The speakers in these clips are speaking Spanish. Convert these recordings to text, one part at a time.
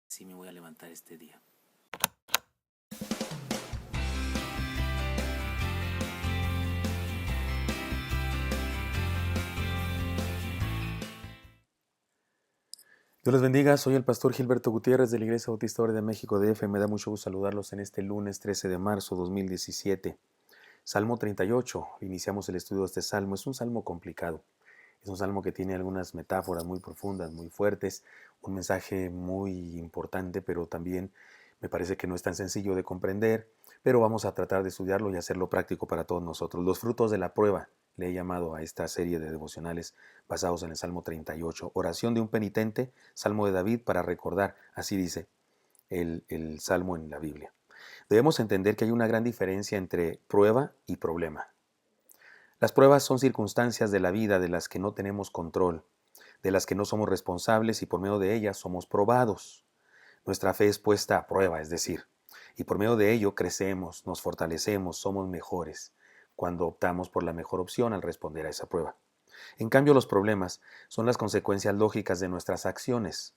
Sí me voy a levantar este día. Dios les bendiga, soy el pastor Gilberto Gutiérrez de la Iglesia Bautista Orden de México DF. Me da mucho gusto saludarlos en este lunes 13 de marzo 2017. Salmo 38, iniciamos el estudio de este salmo. Es un salmo complicado, es un salmo que tiene algunas metáforas muy profundas, muy fuertes, un mensaje muy importante, pero también me parece que no es tan sencillo de comprender, pero vamos a tratar de estudiarlo y hacerlo práctico para todos nosotros. Los frutos de la prueba, le he llamado a esta serie de devocionales basados en el Salmo 38. Oración de un penitente, Salmo de David para recordar, así dice el Salmo en la Biblia. Debemos entender que hay una gran diferencia entre prueba y problema. Las pruebas son circunstancias de la vida de las que no tenemos control, de las que no somos responsables y por medio de ellas somos probados. Nuestra fe es puesta a prueba, es decir, y por medio de ello crecemos, nos fortalecemos, somos mejores cuando optamos por la mejor opción al responder a esa prueba. En cambio, los problemas son las consecuencias lógicas de nuestras acciones.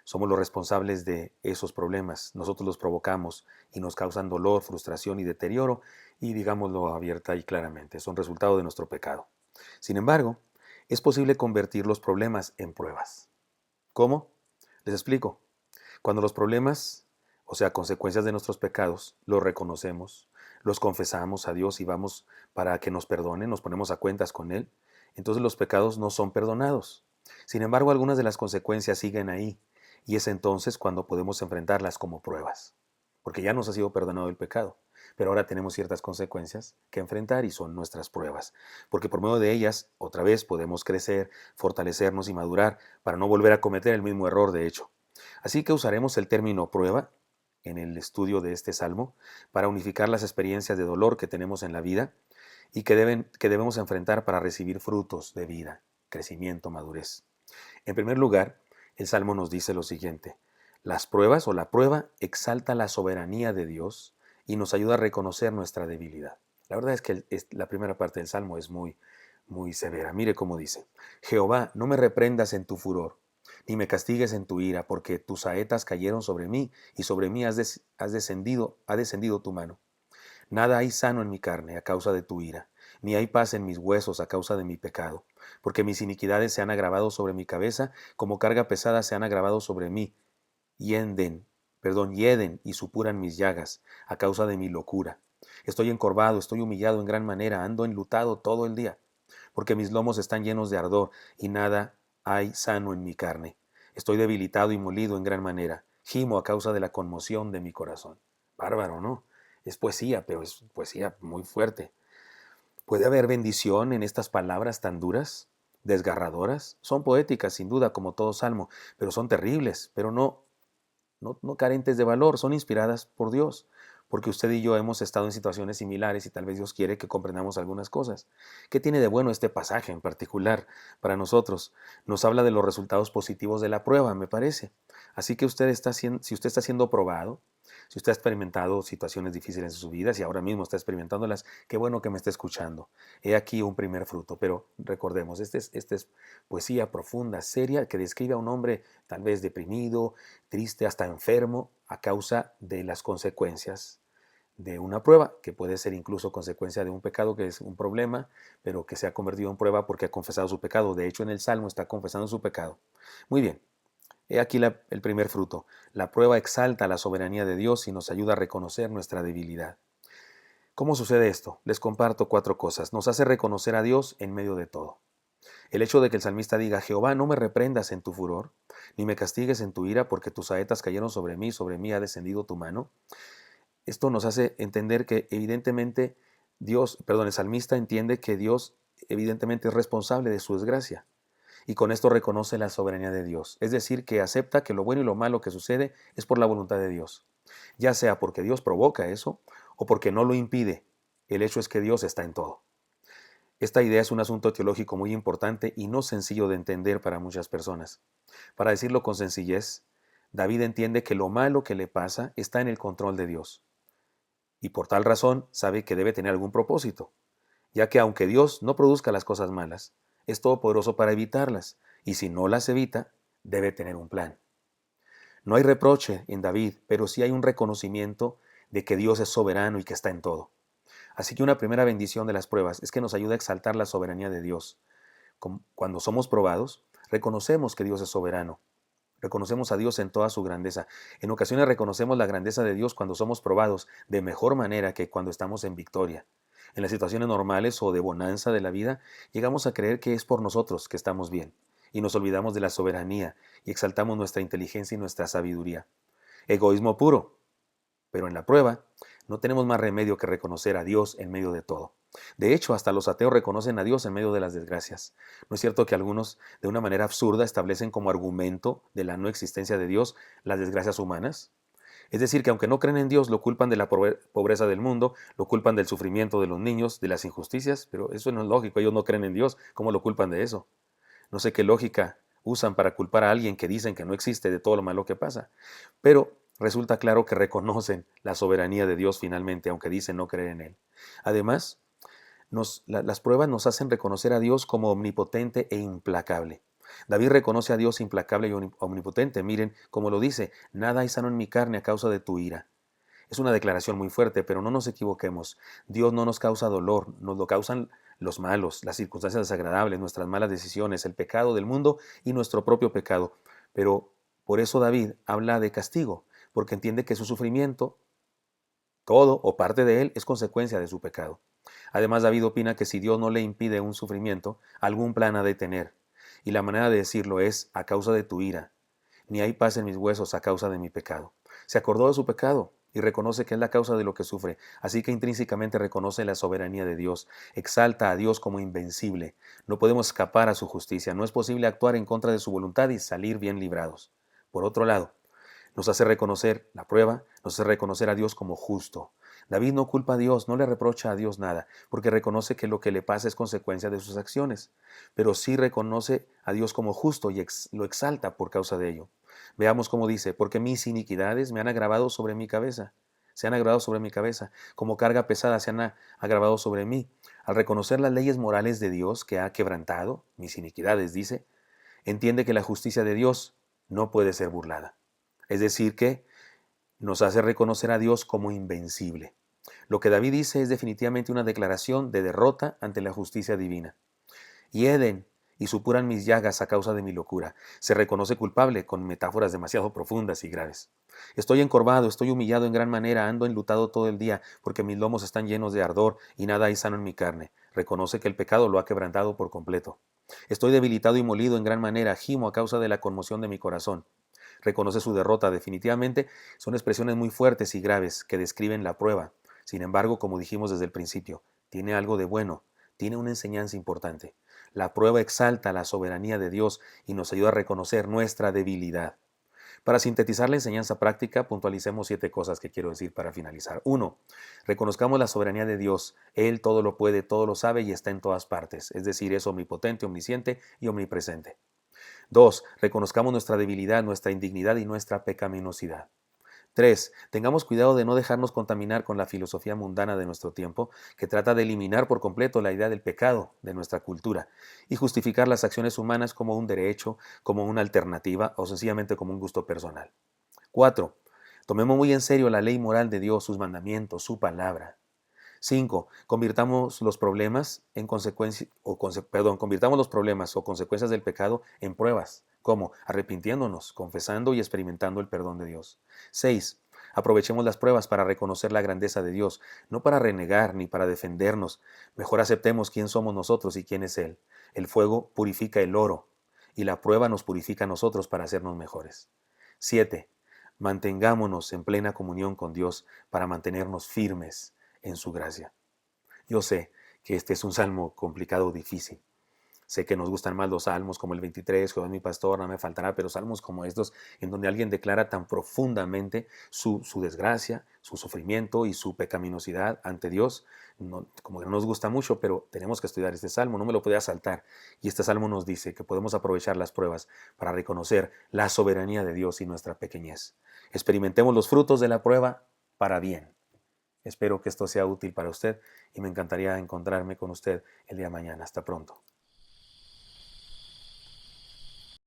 Somos los responsables de esos problemas. Nosotros los provocamos y nos causan dolor, frustración y deterioro, y digámoslo abierta y claramente, son resultado de nuestro pecado. Sin embargo, es posible convertir los problemas en pruebas. ¿Cómo? Les explico. Cuando los problemas, o sea, consecuencias de nuestros pecados, los reconocemos, los confesamos a Dios y vamos para que nos perdone, nos ponemos a cuentas con Él, entonces los pecados no son perdonados. Sin embargo, algunas de las consecuencias siguen ahí, y es entonces cuando podemos enfrentarlas como pruebas, porque ya nos ha sido perdonado el pecado, pero ahora tenemos ciertas consecuencias que enfrentar y son nuestras pruebas, porque por medio de ellas, otra vez, podemos crecer, fortalecernos y madurar para no volver a cometer el mismo error de hecho. Así que usaremos el término prueba en el estudio de este salmo para unificar las experiencias de dolor que tenemos en la vida y que debemos enfrentar para recibir frutos de vida, crecimiento, madurez. En primer lugar, el salmo nos dice lo siguiente: las pruebas o la prueba exalta la soberanía de Dios y nos ayuda a reconocer nuestra debilidad. La verdad es que la primera parte del salmo es muy severa. Mire cómo dice: Jehová, no me reprendas en tu furor, ni me castigues en tu ira, porque tus saetas cayeron sobre mí, y sobre mí ha descendido tu mano. Nada hay sano en mi carne a causa de tu ira, ni hay paz en mis huesos a causa de mi pecado, porque mis iniquidades se han agravado sobre mi cabeza, como carga pesada se han agravado sobre mí. Hieden y supuran mis llagas a causa de mi locura. Estoy encorvado, estoy humillado en gran manera, ando enlutado todo el día, porque mis lomos están llenos de ardor y nada hay sano en mi carne. Estoy debilitado y molido en gran manera, gimo a causa de la conmoción de mi corazón. Bárbaro, ¿no? Es poesía, pero es poesía muy fuerte. ¿Puede haber bendición en estas palabras tan duras, desgarradoras? Son poéticas, sin duda, como todo salmo, pero son terribles, pero no carentes de valor, son inspiradas por Dios, porque usted y yo hemos estado en situaciones similares y tal vez Dios quiere que comprendamos algunas cosas. ¿Qué tiene de bueno este pasaje en particular para nosotros? Nos habla de los resultados positivos de la prueba, me parece. Así que si usted está siendo probado, si usted ha experimentado situaciones difíciles en su vida, si ahora mismo está experimentándolas, qué bueno que me esté escuchando. He aquí un primer fruto, pero recordemos, esta es poesía profunda, seria, que describe a un hombre tal vez deprimido, triste, hasta enfermo, a causa de las consecuencias de una prueba, que puede ser incluso consecuencia de un pecado que es un problema, pero que se ha convertido en prueba porque ha confesado su pecado. De hecho, en el Salmo está confesando su pecado. Muy bien, he aquí el primer fruto. La prueba exalta la soberanía de Dios y nos ayuda a reconocer nuestra debilidad. ¿Cómo sucede esto? Les comparto 4 cosas. Nos hace reconocer a Dios en medio de todo. El hecho de que el salmista diga: Jehová, no me reprendas en tu furor, ni me castigues en tu ira, porque tus saetas cayeron sobre mí ha descendido tu mano. Esto nos hace entender que evidentemente el salmista entiende que Dios evidentemente es responsable de su desgracia. Y con esto reconoce la soberanía de Dios. Es decir, que acepta que lo bueno y lo malo que sucede es por la voluntad de Dios. Ya sea porque Dios provoca eso o porque no lo impide. El hecho es que Dios está en todo. Esta idea es un asunto teológico muy importante y no sencillo de entender para muchas personas. Para decirlo con sencillez, David entiende que lo malo que le pasa está en el control de Dios. Y por tal razón sabe que debe tener algún propósito, ya que aunque Dios no produzca las cosas malas, es todopoderoso para evitarlas, y si no las evita, debe tener un plan. No hay reproche en David, pero sí hay un reconocimiento de que Dios es soberano y que está en todo. Así que una primera bendición de las pruebas es que nos ayuda a exaltar la soberanía de Dios. Cuando somos probados, reconocemos que Dios es soberano. Reconocemos a Dios en toda su grandeza. En ocasiones reconocemos la grandeza de Dios cuando somos probados de mejor manera que cuando estamos en victoria. En las situaciones normales o de bonanza de la vida, llegamos a creer que es por nosotros que estamos bien, y nos olvidamos de la soberanía y exaltamos nuestra inteligencia y nuestra sabiduría. Egoísmo puro. Pero en la prueba, no tenemos más remedio que reconocer a Dios en medio de todo. De hecho, hasta los ateos reconocen a Dios en medio de las desgracias. ¿No es cierto que algunos, de una manera absurda, establecen como argumento de la no existencia de Dios las desgracias humanas? Es decir, que aunque no creen en Dios, lo culpan de la pobreza del mundo, lo culpan del sufrimiento de los niños, de las injusticias, pero eso no es lógico, ellos no creen en Dios, ¿cómo lo culpan de eso? No sé qué lógica usan para culpar a alguien que dicen que no existe de todo lo malo que pasa. Pero resulta claro que reconocen la soberanía de Dios finalmente, aunque dicen no creer en Él. Además, las pruebas nos hacen reconocer a Dios como omnipotente e implacable. David reconoce a Dios implacable y omnipotente. Miren cómo lo dice, nada hay sano en mi carne a causa de tu ira. Es una declaración muy fuerte, pero no nos equivoquemos. Dios no nos causa dolor, nos lo causan los malos, las circunstancias desagradables, nuestras malas decisiones, el pecado del mundo y nuestro propio pecado. Pero por eso David habla de castigo, porque entiende que su sufrimiento, todo o parte de él, es consecuencia de su pecado. Además, David opina que si Dios no le impide un sufrimiento, algún plan ha de tener. Y la manera de decirlo es a causa de tu ira. Ni hay paz en mis huesos a causa de mi pecado. Se acordó de su pecado y reconoce que es la causa de lo que sufre, así que intrínsecamente reconoce la soberanía de Dios, exalta a Dios como invencible. No podemos escapar a su justicia, no es posible actuar en contra de su voluntad y salir bien librados. Por otro lado, nos hace reconocer la prueba, nos hace reconocer a Dios como justo. David no culpa a Dios, no le reprocha a Dios nada, porque reconoce que lo que le pasa es consecuencia de sus acciones, pero sí reconoce a Dios como justo y lo exalta por causa de ello. Veamos cómo dice, porque mis iniquidades me han agravado sobre mi cabeza, se han agravado sobre mi cabeza, como carga pesada se han agravado sobre mí. Al reconocer las leyes morales de Dios que ha quebrantado, mis iniquidades, dice, entiende que la justicia de Dios no puede ser burlada. Es decir, que nos hace reconocer a Dios como invencible. Lo que David dice es definitivamente una declaración de derrota ante la justicia divina. Hieden y supuran mis llagas a causa de mi locura. Se reconoce culpable con metáforas demasiado profundas y graves. Estoy encorvado, estoy humillado en gran manera, ando enlutado todo el día, porque mis lomos están llenos de ardor y nada hay sano en mi carne. Reconoce que el pecado lo ha quebrantado por completo. Estoy debilitado y molido en gran manera, gimo a causa de la conmoción de mi corazón. Reconoce su derrota. Definitivamente son expresiones muy fuertes y graves que describen la prueba. Sin embargo, como dijimos desde el principio, tiene algo de bueno, tiene una enseñanza importante. La prueba exalta la soberanía de Dios y nos ayuda a reconocer nuestra debilidad. Para sintetizar la enseñanza práctica, puntualicemos 7 cosas que quiero decir para finalizar. 1. Reconozcamos la soberanía de Dios. Él todo lo puede, todo lo sabe y está en todas partes. Es decir, es omnipotente, omnisciente y omnipresente. 2. Reconozcamos nuestra debilidad, nuestra indignidad y nuestra pecaminosidad. 3. Tengamos cuidado de no dejarnos contaminar con la filosofía mundana de nuestro tiempo, que trata de eliminar por completo la idea del pecado de nuestra cultura y justificar las acciones humanas como un derecho, como una alternativa o sencillamente como un gusto personal. 4. Tomemos muy en serio la ley moral de Dios, sus mandamientos, su palabra. 5. Convirtamos los problemas en convirtamos los problemas o consecuencias del pecado en pruebas, como arrepintiéndonos, confesando y experimentando el perdón de Dios. 6. Aprovechemos las pruebas para reconocer la grandeza de Dios, no para renegar ni para defendernos. Mejor aceptemos quién somos nosotros y quién es Él. El fuego purifica el oro y la prueba nos purifica a nosotros para hacernos mejores. 7. Mantengámonos en plena comunión con Dios para mantenernos firmes en su gracia. Yo sé que este es un salmo complicado, difícil. Sé que nos gustan más los salmos como el 23, Jehová es mi pastor, no me faltará, pero salmos como estos, en donde alguien declara tan profundamente su desgracia, su sufrimiento y su pecaminosidad ante Dios, como que no nos gusta mucho, pero tenemos que estudiar este salmo, no me lo podía saltar. Y este salmo nos dice que podemos aprovechar las pruebas para reconocer la soberanía de Dios y nuestra pequeñez. Experimentemos los frutos de la prueba para bien. Espero que esto sea útil para usted y me encantaría encontrarme con usted el día de mañana. Hasta pronto.